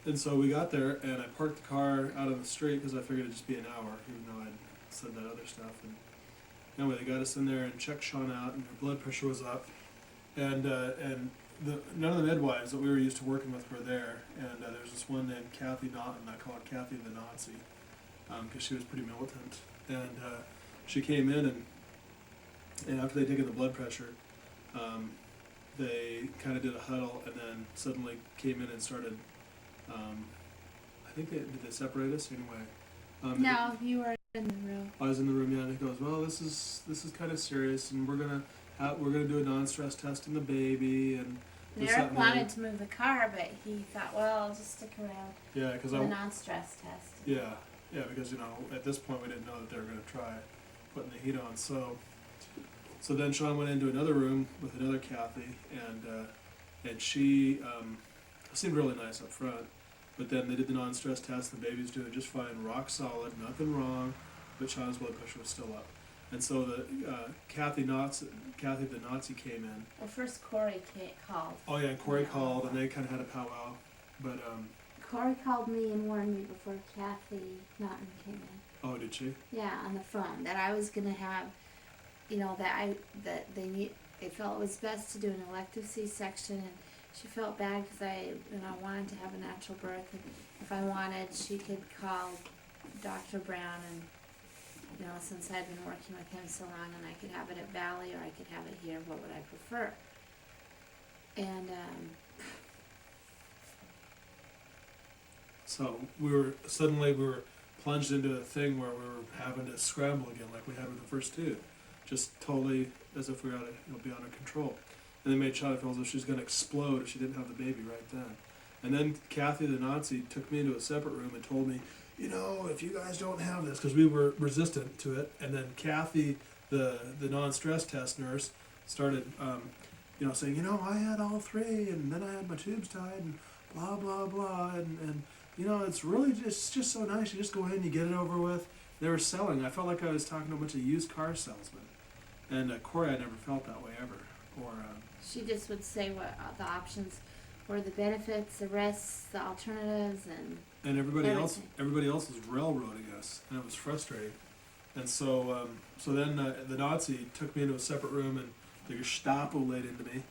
And so we got there, and I parked the car out on the street because I figured it'd just be an hour, even though I'd said that other stuff. And anyway, they got us in there and checked Sean out, and her blood pressure was up. And none of the midwives that we were used to working with were there. And there was this one named Kathy Naughton. I call her Kathy the Nazi because she was pretty militant. And she came in, and after they'd taken the blood pressure, they kind of did a huddle, and then suddenly came in and started. I think did they separate us anyway? No, you were in the room. I was in the room, yeah, and he goes, "Well, this is kind of serious, and we're gonna do a non-stress test in the baby." And Eric wanted to move the car, but he thought, "Well, I'll just stick around." Yeah, because the non-stress test. Yeah, because at this point we didn't know that they were gonna try putting the heat on. So then Sean went into another room with another Kathy, and she seemed really nice up front. But then they did the non-stress test. The baby's doing just fine, rock solid, nothing wrong. But Sean's blood pressure was still up. And so the Kathy the Nazi came in. Well, first Corey called. Oh yeah, and Corey called, and they kind of had a powwow. But Corey called me and warned me before Kathy Naughton came in. Oh, did she? Yeah, on the phone that I was gonna have, that they felt it was best to do an elective C-section, and she felt bad because I wanted to have a natural birth, and if I wanted, she could call Dr. Brown, and since I'd been working with him so long, and I could have it at Valley or I could have it here, what would I prefer? And so we were plunged into a thing where we were having to scramble again, like we had with the first two, just totally as if we were out of, beyond our control. And they made Sean feel as if she was going to explode if she didn't have the baby right then. And then Kathy the Nazi took me into a separate room and told me, if you guys don't have this, because we were resistant to it. And then Kathy, the non-stress test nurse, started, saying, I had all three, and then I had my tubes tied, and blah blah blah, and it's really just so nice. You just go ahead and you get it over with. They were selling. I felt like I was talking to a bunch of used car salesmen. And Corey, I never felt that way ever. Or she just would say what the options were, the benefits, the risks, the alternatives, and everybody else was railroading us, and it was frustrating. And so then the Nazi took me into a separate room, and the Gestapo laid into me.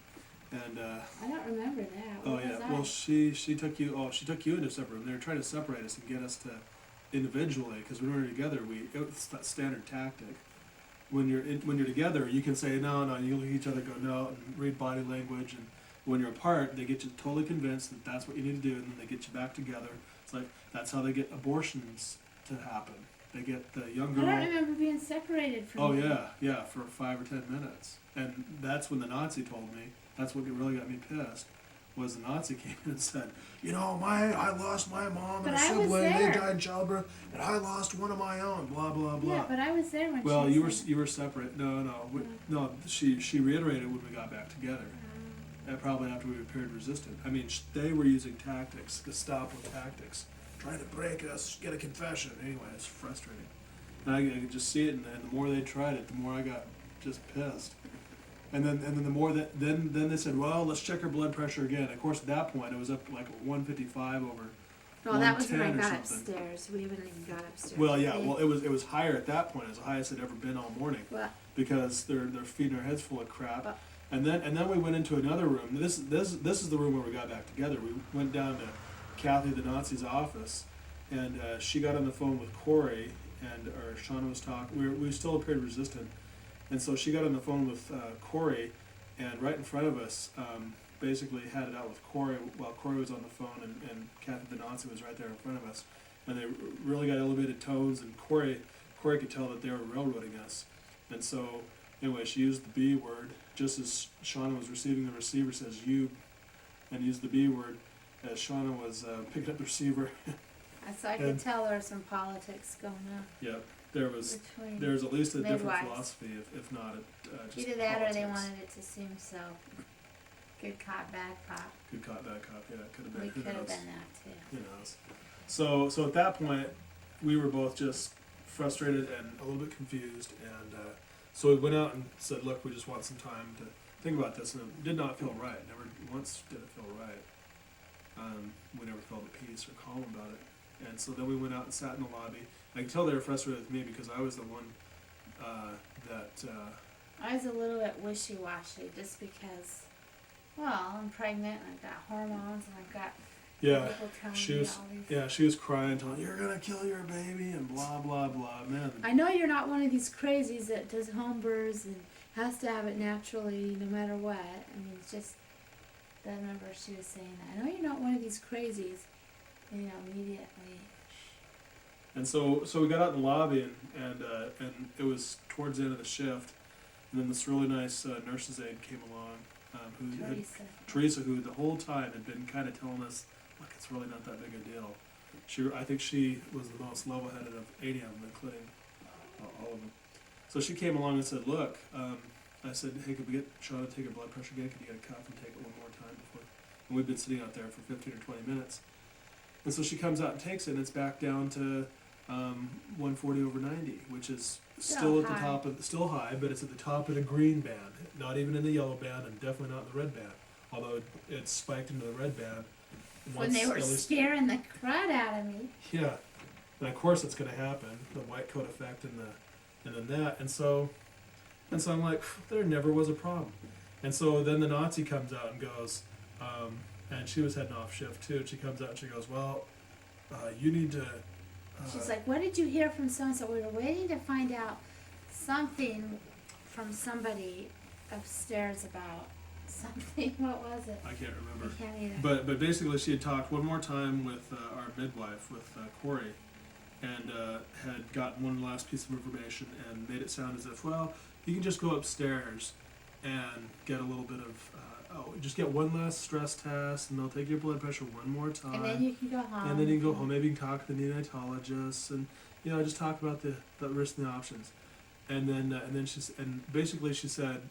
And I don't remember that. Oh yeah, well she took you into a separate room. They were trying to separate us and get us to individually, because when we were together, it's that standard tactic. When you're together, you can say no, you look at each other, go no, and read body language. And when you're apart, they get you totally convinced that that's what you need to do, and then they get you back together. It's like that's how they get abortions to happen. They get the young girl. I don't remember being separated from. Oh yeah, for 5 or 10 minutes, and that's when the Nazi told me. That's what really got me pissed. Was the Nazi came in and said, I lost my mom and a sibling, they died in childbirth, and I lost one of my own, blah, blah, blah. Yeah, but I was there when well, she you were separate. No, she reiterated when we got back together. Probably after we appeared resistant. I mean, they were using tactics, Gestapo tactics, trying to break us, get a confession. Anyway, it's frustrating. And I could just see it, and the more they tried it, the more I got just pissed. And then the more that then they said, well, let's check her blood pressure again. Of course, at that point, it was up to like 155 over. No, that was when I got upstairs. We haven't even got upstairs. Well, yeah, it was higher at that point. It was the highest it had ever been all morning. Well, because they're feeding our heads full of crap. And then we went into another room. This is the room where we got back together. We went down to Kathy the Nazi's office, and she got on the phone with Corey, or Shauna was talking. We still appeared resistant. And so she got on the phone with Corey, and right in front of us, basically had it out with Corey while Corey was on the phone, and Kathy the Nazi was right there in front of us. And they really got elevated tones, and Corey could tell that they were railroading us. And so, anyway, she used the B word, just as Shauna was receiving the receiver, says you, and used the B word as Shauna was picking up the receiver. So I could tell there was some politics going on. Yep. There was at least a different philosophy, if not just either that politics. or they wanted it to seem so good cop, bad cop. Good cop, bad cop, yeah, it could have been. We could have been that too. Who knows? So at that point, we were both just frustrated and a little bit confused, and so we went out and said, look, we just want some time to think about this, and it did not feel right. Never once did it feel right. We never felt at peace. nice or calm about it. And so then we went out and sat in the lobby. I could tell they were frustrated with me because I was the one I was a little bit wishy-washy just because, well, I'm pregnant and I've got hormones and I've got people telling me all these. she was crying, telling you're gonna kill your baby and blah blah blah. Man, I know you're not one of these crazies that does home births and has to have it naturally no matter what. I mean, it's just, I remember she was saying that. I know you're not one of these crazies, immediately. And so we got out in the lobby and it was towards the end of the shift, and then this really nice nurse's aide came along, Teresa, who the whole time had been kind of telling us, look, it's really not that big a deal. I think she was the most level-headed of any of them, including all of them. So she came along and said, look, I said, hey, could we get Shauna to take her blood pressure again? Could you get a cuff and take it one more time before? And we've been sitting out there for 15 or 20 minutes. And so she comes out and takes it, and it's back down to 140/90, which is still at the top of, still high, but it's at the top of the green band, not even in the yellow band, and definitely not in the red band. Although it spiked into the red band. When they were scaring the crud out of me. Yeah, and of course it's going to happen, the white coat effect and then that, and so I'm like, there never was a problem. And so then the Nazi comes out and goes, and she was heading off shift too, and she comes out and she goes, well, you need to. She's like, what did you hear from so-and-so? We were waiting to find out something from somebody upstairs about something. What was it? I can't remember. I can't either. But basically she had talked one more time with our midwife, with Corey, and had gotten one last piece of information and made it sound as if, well, you can just go upstairs and get a little bit of, just get one last stress test, and they'll take your blood pressure one more time. And then you can go home. And then you can go home. Maybe you can talk to the neonatologist, and just talk about the risks and the options. And then basically she said,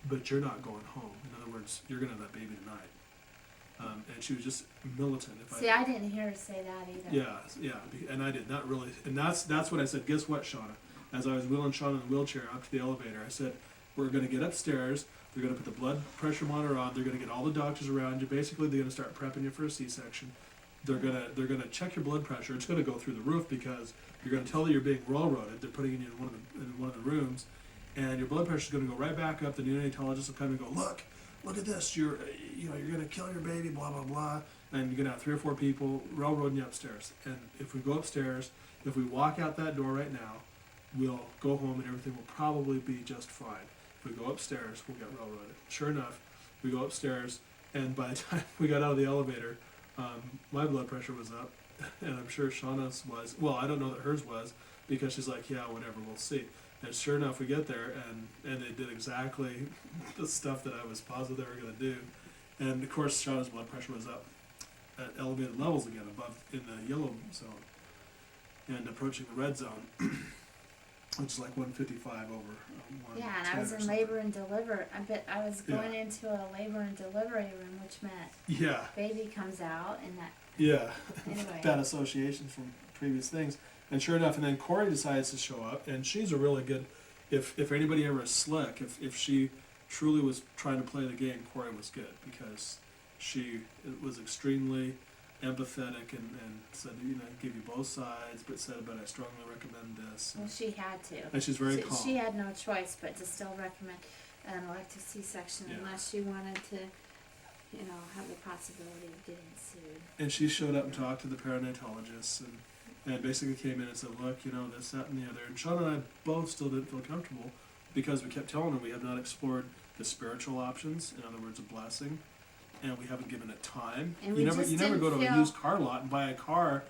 but you're not going home. In other words, you're gonna have that baby tonight. And she was just militant. I didn't hear her say that either. Yeah, and I did not really. And that's what I said. Guess what, Shauna? As I was wheeling Shauna in the wheelchair up to the elevator, I said, we're gonna get upstairs. They're going to put the blood pressure monitor on. They're going to get all the doctors around you. Basically, they're going to start prepping you for a C-section. They're going to check your blood pressure. It's going to go through the roof because you're going to tell that you're being railroaded. They're putting you in one of the rooms, and your blood pressure is going to go right back up. The neonatologist will come and go, look at this. You're going to kill your baby. Blah blah blah. And you're going to have 3 or 4 people railroading you upstairs. And if we go upstairs, if we walk out that door right now, we'll go home and everything will probably be just fine. If we go upstairs, we'll get railroaded. Sure enough, we go upstairs, and by the time we got out of the elevator, my blood pressure was up, and I'm sure Shauna's was. Well, I don't know that hers was, because she's like, yeah, whatever, we'll see. And sure enough, we get there, and they did exactly the stuff that I was positive they were going to do. And of course, Shauna's blood pressure was up at elevated levels again, above in the yellow zone, and approaching the red zone. Which is like 155 over 110. Yeah, and I was in labor and delivery. I was going into a labor and delivery room, which meant baby comes out and that. Yeah, anyway. Bad associations from previous things. And sure enough, and then Corey decides to show up, and she's a really good. If anybody ever is slick, if she truly was trying to play the game, Corey was good because she was extremely empathetic and said, give you both sides, but I strongly recommend this. Well, she had to. And she's very calm. She had no choice but to still recommend an elective C-section unless she wanted to, have the possibility of getting sued. And she showed up and talked to the perinatologist and basically came in and said, look, this, that, and the other. And Sean and I both still didn't feel comfortable because we kept telling her we have not explored the spiritual options, in other words, a blessing. And we haven't given it time. And you never go to a used car lot and buy a car.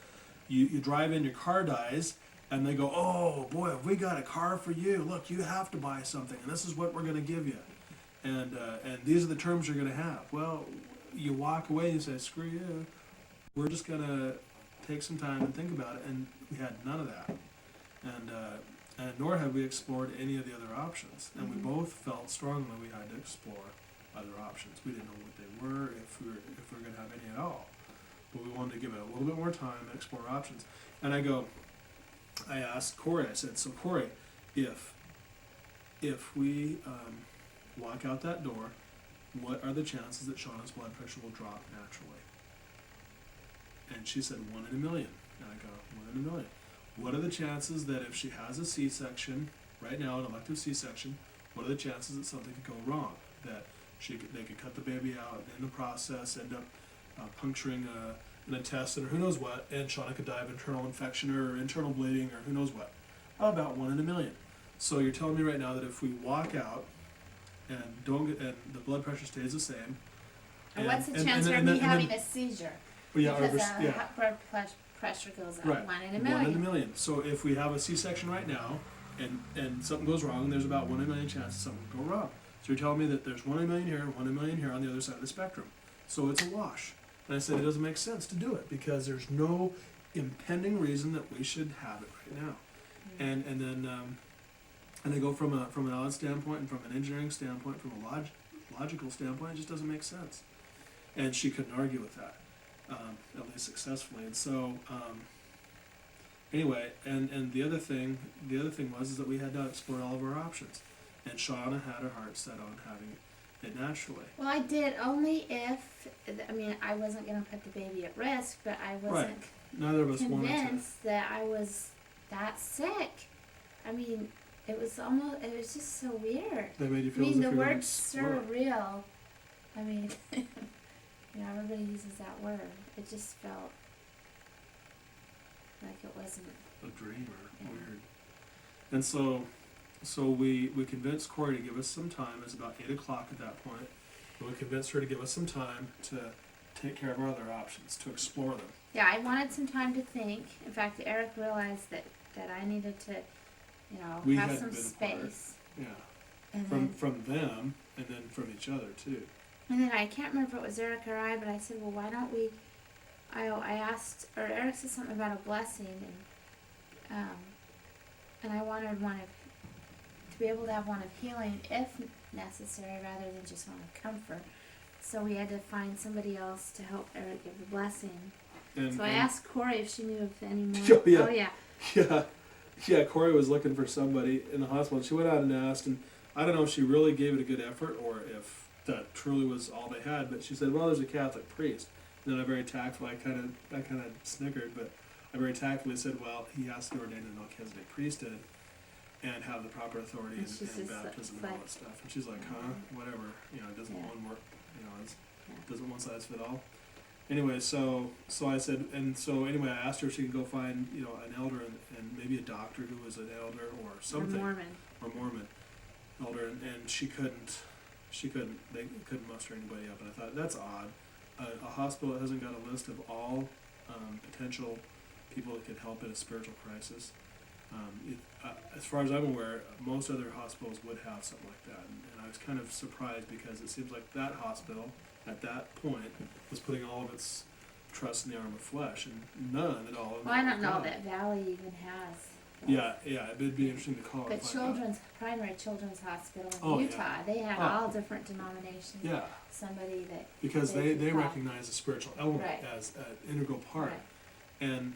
You drive in, your car dies, and they go, oh boy, have we got a car for you? Look, you have to buy something, and this is what we're going to give you, and these are the terms you're going to have. Well, you walk away and you say, screw you. We're just going to take some time and think about it, and we had none of that, and nor had we explored any of the other options, and we both felt strongly we had to explore other options. We didn't know what they were, if we were going to have any at all. But we wanted to give it a little bit more time and explore options. And I asked Corey, I said, so Corey, if we walk out that door, what are the chances that Shauna's blood pressure will drop naturally? And she said 1 in a million. And I go, 1 in a million. What are the chances that if she has a C-section, right now, an elective C-section, what are the chances that something could go wrong? That they could cut the baby out, and in the process end up puncturing an intestine, or who knows what, and Shauna could die of internal infection or internal bleeding, or who knows what. About 1 in a million. So you're telling me right now that if we walk out and and the blood pressure stays the same, And what's the chance of me having a seizure? Because blood pressure goes up. Right. 1 in a million. 1 in a million. So if we have a C-section right now, and something goes wrong, there's about 1 in a million chance that something will go wrong. So you're telling me that there's 1 in a million here, 1 in a million here on the other side of the spectrum. So it's a wash. And I said it doesn't make sense to do it because there's no impending reason that we should have it right now. And then they go from an odds standpoint and from an engineering standpoint, from a logical standpoint, it just doesn't make sense. And she couldn't argue with that, at least successfully. And so anyway, and the other thing was that we had to explore all of our options. And Shauna had her heart set on having it naturally. Well, I did only if, I mean, I wasn't going to put the baby at risk, but I wasn't Neither of us wanted to. convinced that I was that sick. I mean, it was just so weird. They made you I feel mean, as if the you were word surreal, I mean, you know, everybody uses that word. It just felt like it wasn't a dream or weird. And so we convinced Corey to give us some time. It was about 8 o'clock at that point. And we convinced her to give us some time to take care of our other options, to explore them. Yeah, I wanted some time to think. In fact, Eric realized that I needed to, you know, We have hadn't some been space. Yeah, And from them and then from each other too. And then I can't remember if it was Eric or I, but I said, well, why don't we, I asked, or Eric said something about a blessing, and I wanted one to be able to have one of healing if necessary, rather than just one of comfort. So we had to find somebody else to help Eric give the blessing. So I asked Corey if she knew of any more. Oh, yeah. Yeah, Corey was looking for somebody in the hospital. She went out and asked, and I don't know if she really gave it a good effort or if that truly was all they had, but she said, well, there's a Catholic priest. And then I very tactfully, I kind of snickered, but I very tactfully said, well, he has to be ordained in the Melchizedek priesthood and have the proper authority and baptism and all that stuff. And she's like, huh, whatever, you know, it doesn't one work, you know, doesn't one size fit all. Anyway, so I said, and so anyway, I asked her if she could go find, you know, an elder and maybe a doctor who was an elder or something. Or Mormon elder, and she couldn't, they couldn't muster anybody up. And I thought, that's odd. A hospital that hasn't got a list of all potential people that could help in a spiritual crisis. As far as I'm aware, most other hospitals would have something like that. And I was kind of surprised because it seems like that hospital, at that point, was putting all of its trust in the arm of flesh, and none at all. Well, I don't know that Valley even has. Yeah, it'd be interesting to call it. But primary children's hospital in Utah, they had all different denominations. Yeah. Somebody that because they recognize the spiritual element as an integral part, and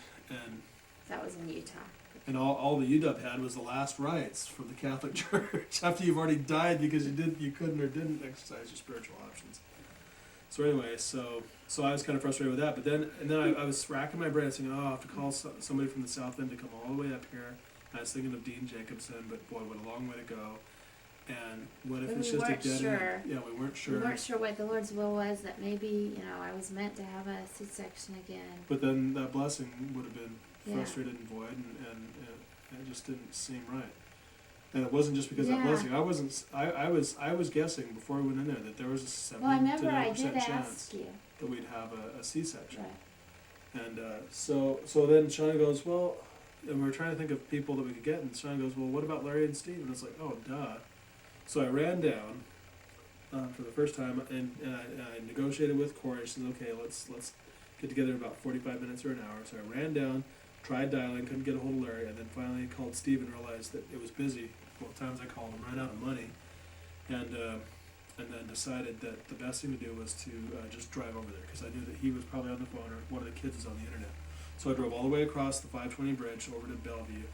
that was in Utah. And all the UW had was the last rites from the Catholic Church after you've already died because you couldn't or didn't exercise your spiritual options. So anyway, so I was kind of frustrated with that. But then I was racking my brain saying, I'll have to call somebody from the South End to come all the way up here. And I was thinking of Dean Jacobson, but boy, what a long way to go. And what if it's just a dead end? Yeah, we weren't sure. We weren't sure what the Lord's will was, that maybe, you know, I was meant to have a C-section again. But then that blessing would have been frustrated and void, and it just didn't seem right. And it wasn't just because of that blessing. I was guessing before we went in there that there was a 70 to 90% chance that we'd have a C-section. Right. And so then Shauna goes, well, and we were trying to think of people that we could get, and Shauna goes, well, what about Larry and Steve? And it's like, oh, duh. So I ran down for the first time, and I negotiated with Corey. She said, okay, let's get together in about 45 minutes or an hour. So I ran down, tried dialing, couldn't get a hold of Larry, and then finally called Steve and realized that it was busy. Both times I called him, ran out of money, and then decided that the best thing to do was to just drive over there, because I knew that he was probably on the phone or one of the kids was on the internet. So I drove all the way across the 520 bridge over to Bellevue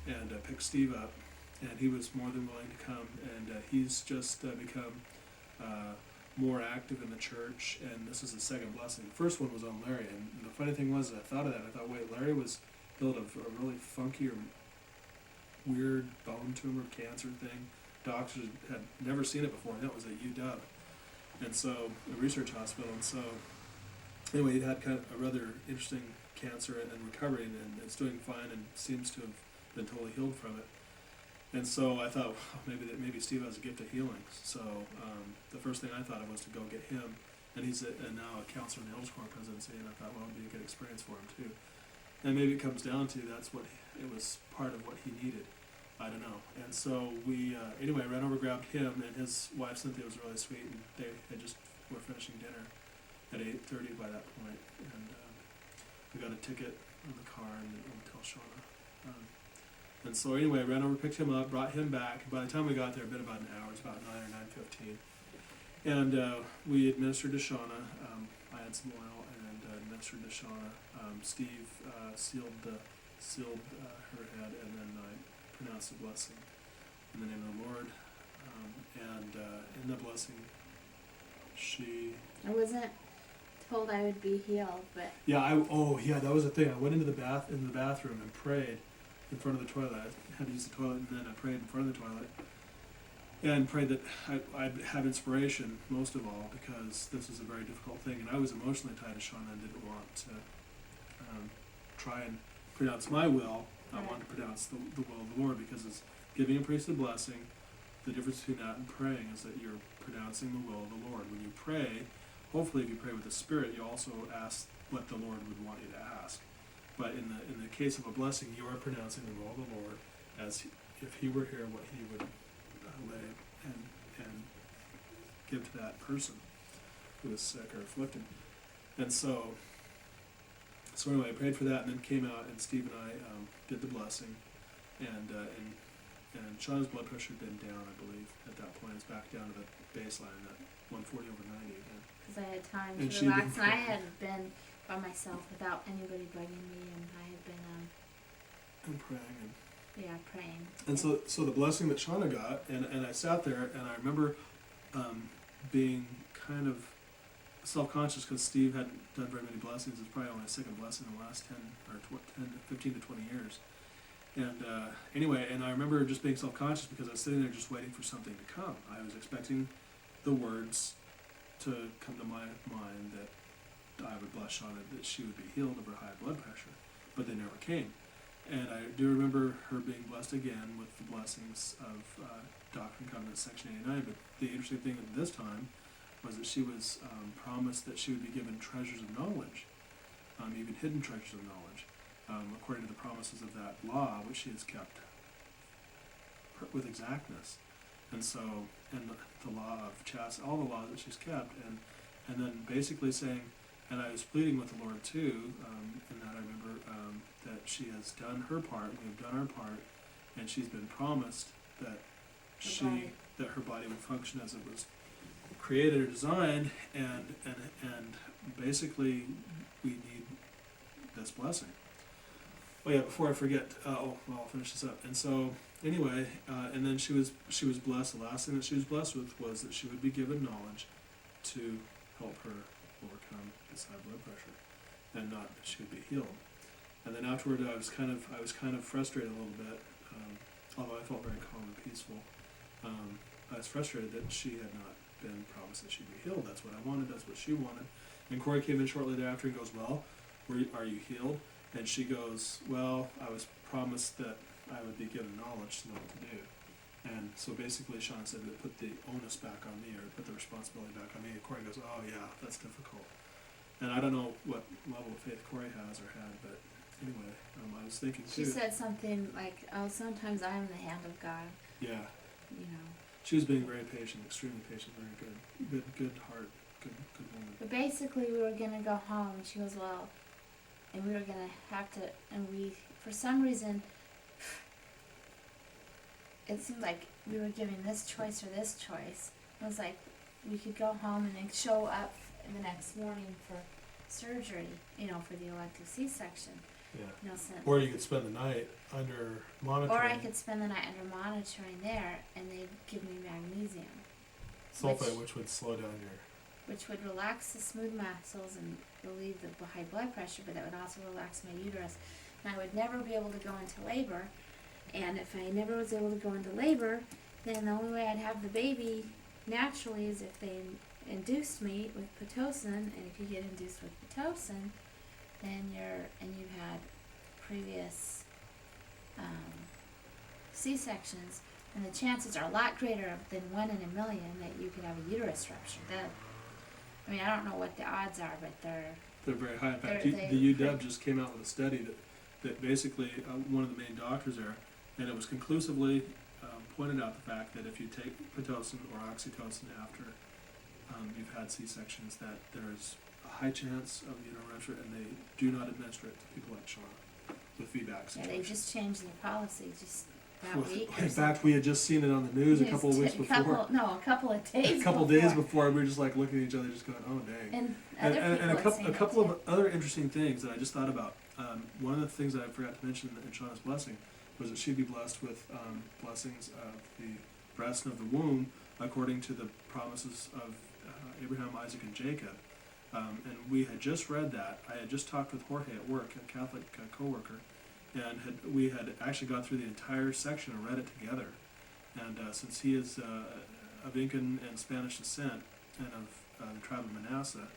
and picked Steve up, and he was more than willing to come, and he's just become more active in the church, and this is the second blessing. The first one was on Larry, and the funny thing was, I thought of that. I thought, wait, Larry was healed of a really funky or weird bone tumor cancer thing. Doctors had never seen it before, and that was at UW, and so a research hospital. And so anyway, he'd had kind of a rather interesting cancer and recovering, and it's doing fine, and seems to have been totally healed from it. And so I thought, well, maybe Steve has a gift of healing. So the first thing I thought of was to go get him, and he's now a counselor in the Elders Quorum presidency, and I thought, well, it would be a good experience for him too. And maybe it comes down to that's what it was part of what he needed. I don't know. And so we anyway ran over, grabbed him, and his wife Cynthia was really sweet, and they had just were finishing dinner at 8:30 by that point, and we got a ticket on the car and we'll tell Shauna. And so anyway, ran over, picked him up, brought him back. By the time we got there, it had been about an hour. It was about 9 or 9:15. And we administered to Shauna. I had some oil and administered to Shauna. Steve sealed her head, and then I pronounced the blessing in the name of the Lord. And in the blessing, I wasn't told I would be healed, but that was the thing. I went into the bathroom and prayed in front of the toilet. I had to use the toilet, and then I prayed in front of the toilet, and prayed that I'd have inspiration most of all, because this was a very difficult thing, and I was emotionally tied to Shauna and didn't want to try and pronounce my will. I wanted to pronounce the will of the Lord, because it's giving a priest a blessing. The difference between that and praying is that you're pronouncing the will of the Lord. When you pray, hopefully if you pray with the Spirit, you also ask what the Lord would want you to ask. But in the case of a blessing, you are pronouncing the will of the Lord as if He were here, what He would lay and give to that person who is sick or afflicted. And so anyway, I prayed for that, and then came out, and Steve and I did the blessing, and Shauna's blood pressure had been down, I believe, at that point. It's back down to the baseline, at 140/90 again. because I had time And to relax, and I had been by myself without anybody bugging me, and I had been praying. And so the blessing that Shauna got, and I sat there, and I remember being kind of self-conscious, because Steve hadn't done very many blessings. It's probably only a second blessing in the last 15 to 20 years. And anyway, and I remember just being self-conscious, because I was sitting there just waiting for something to come. I was expecting the words to come to my mind that I would bless Shauna, that she would be healed of her high blood pressure, but they never came. And I do remember her being blessed again with the blessings of Doctrine and Covenants, Section 89. But the interesting thing at this time was that she was promised that she would be given treasures of knowledge, even hidden treasures of knowledge, according to the promises of that law, which she has kept with exactness. And so, and the law of chastity, all the laws that she's kept, and then basically saying, and I was pleading with the Lord too, in that I remember that she has done her part, we have done our part, and she's been promised that that her body would function as it was created or designed, and basically we need this blessing. Oh yeah, before I forget, I'll finish this up. And so anyway, and then she was blessed. The last thing that she was blessed with was that she would be given knowledge to help her overcome this high blood pressure, and not that she would be healed. And then afterward, I was kind of frustrated a little bit, although I felt very calm and peaceful. I was frustrated that she had not been promised that she'd be healed. That's what I wanted. That's what she wanted. And Corey came in shortly thereafter and goes, "Well, are you healed?" And she goes, "Well, I was promised that I would be given knowledge to know what to do." And so basically, Sean said to put the onus back on me, or put the responsibility back on me. And Corey goes, "Oh yeah, that's difficult." And I don't know what level of faith Corey has or had, but anyway, I was thinking too. She said something like, "Oh, sometimes I am the hand of God." Yeah. You know. She was being very patient, extremely patient, very good heart, good woman. But basically, we were gonna go home, and she goes, "Well," and we were gonna have to, and we, for some reason, it seemed like we were given this choice or this choice. It was like we could go home and then show up the next morning for surgery, for the elective C-section. Yeah. Or you could spend the night under monitoring. Or I could spend the night under monitoring there, and they'd give me magnesium. Sulfate, which would slow down your which would relax the smooth muscles and relieve the high blood pressure, but that would also relax my uterus. And I would never be able to go into labor. And if I never was able to go into labor, then the only way I'd have the baby naturally is if they induced me with Pitocin. And if you get induced with Pitocin, then you've had previous C-sections, and the chances are a lot greater than 1 in a million that you could have a uterus rupture. I mean, I don't know what the odds are, but they're very high. In fact, They're- the UW just came out with a study that basically one of the main doctors there, and it was conclusively pointed out the fact that if you take Pitocin or oxytocin after you've had C-sections, that there's a high chance of uterine rupture, and they do not administer it to people like Shauna with feedback yeah, they situations. just changed the policy just that week. In fact, we had just seen it on the news a Just couple of weeks before. a couple of days. A couple days before, we were just like looking at each other, just going, "Oh dang!" And And, other and, people and had seen a it couple too. of other interesting things that I just thought about. One of the things that I forgot to mention in Shauna's blessing was that she'd be blessed with blessings of the breast and of the womb, according to the promises of Abraham, Isaac, and Jacob. And we had just read that. I had just talked with Jorge at work, a Catholic coworker, and we had actually gone through the entire section and read it together. And since he is of Incan and Spanish descent and of the tribe of Manasseh,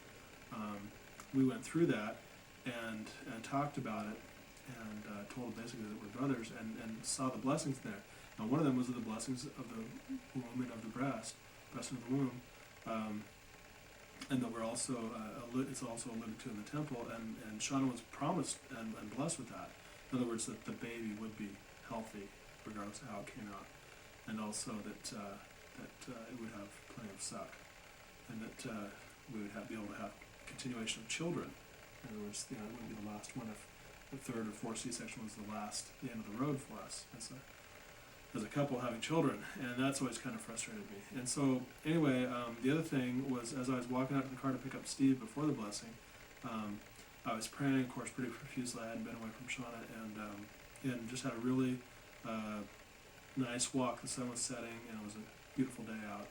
we went through that and talked about it and told him basically that we're brothers and saw the blessings there. Now, one of them was the blessings of the womb and of the breast and of the womb, and that we're also it's also alluded to in the temple. And Shauna was promised and blessed with that. In other words, that the baby would be healthy regardless of how it came out, and also that it would have plenty of suck, and that we would be able to have continuation of children. In other words, it wouldn't be the last one if the third or fourth C-section was the end of the road for us as a couple having children, and that's always kind of frustrated me. And so, anyway, the other thing was, as I was walking out to the car to pick up Steve before the blessing, I was praying, of course, pretty profusely. I hadn't been away from Shauna, and just had a really nice walk. The sun was setting, and it was a beautiful day out.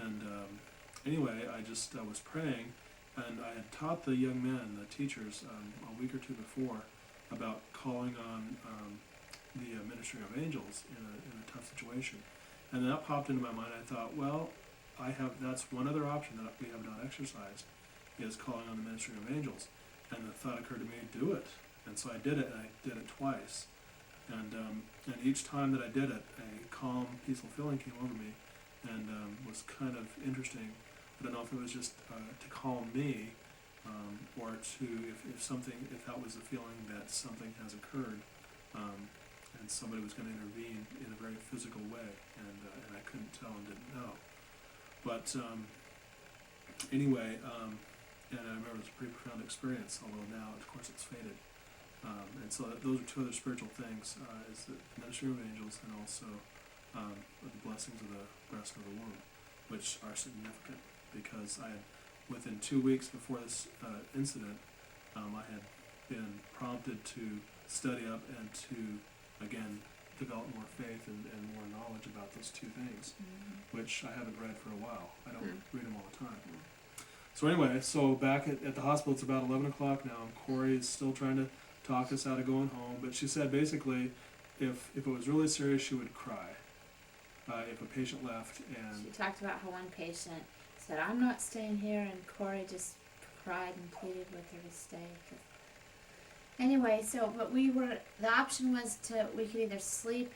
And anyway, I was praying, and I had taught the young men, the teachers, a week or two before, about calling on the ministering of angels in a tough situation. And that popped into my mind. I thought, well, that's one other option that we have not exercised, is calling on the ministering of angels. And the thought occurred to me, do it. And so I did it, and I did it twice. And each time that I did it, a calm, peaceful feeling came over me, and was kind of interesting. I don't know if it was just to calm me, or to, if that was the feeling that something has occurred, and somebody was going to intervene in a very physical way, and I couldn't tell and didn't know. But anyway, and I remember it was a pretty profound experience, although now, of course, it's faded. And so those are two other spiritual things, is the ministry of angels, and also the blessings of the breast and of the womb, which are significant, because within 2 weeks before this incident, I had been prompted to study up and to, again, develop more faith and more knowledge about those two things, which I haven't read for a while. I don't read them all the time. So anyway, back at the hospital, it's about 11 o'clock now, and Corey is still trying to talk us out of going home, but she said basically, if it was really serious, she would cry if a patient left. And she talked about how one patient said, "I'm not staying here," and Corey just cried and pleaded with her to stay. Anyway, but the option was we could either sleep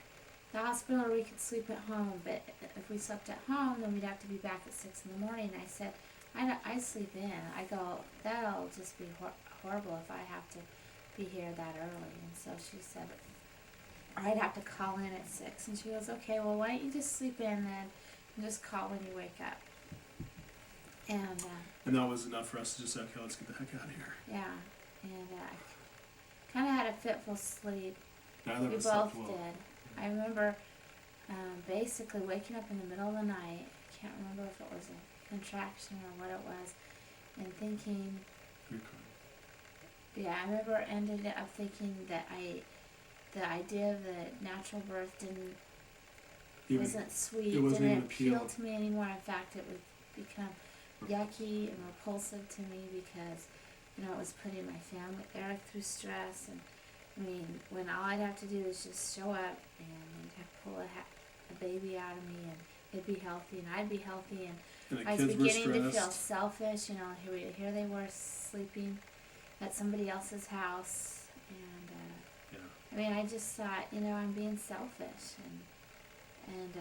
at the hospital or we could sleep at home, but if we slept at home, then we'd have to be back at 6 in the morning. And I said, I sleep in. I go, that'll just be horrible if I have to be here that early. And so she said, I'd have to call in at 6. And she goes, okay, well, why don't you just sleep in then and just call when you wake up. And that was enough for us to just say, okay, let's get the heck out of here. Yeah, and I kind of had a fitful sleep. Neither We of us both slept well. did. I remember basically waking up in the middle of the night. I can't remember if it was a contraction or what it was, and thinking. You're crying. Yeah, I remember ended up thinking that the idea of the natural birth wasn't sweet. it wasn't didn't even appeal. to me anymore. In fact, it would become yucky and repulsive to me because, you know, it was putting my family, Eric, through stress. And I mean, when all I'd have to do is just show up and they'd have to pull a baby out of me and it'd be healthy and I'd be healthy, and And the I was kids were beginning to feel stressed. selfish. You know, here they were sleeping at somebody else's house, and Yeah. I mean, I just thought, you know, I'm being selfish, and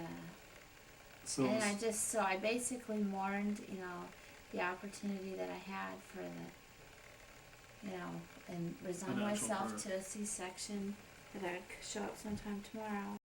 So and it's- so I basically mourned, you know, the opportunity that I had for the, you know, and resigned natural myself birth. to a C-section that I would show up sometime tomorrow.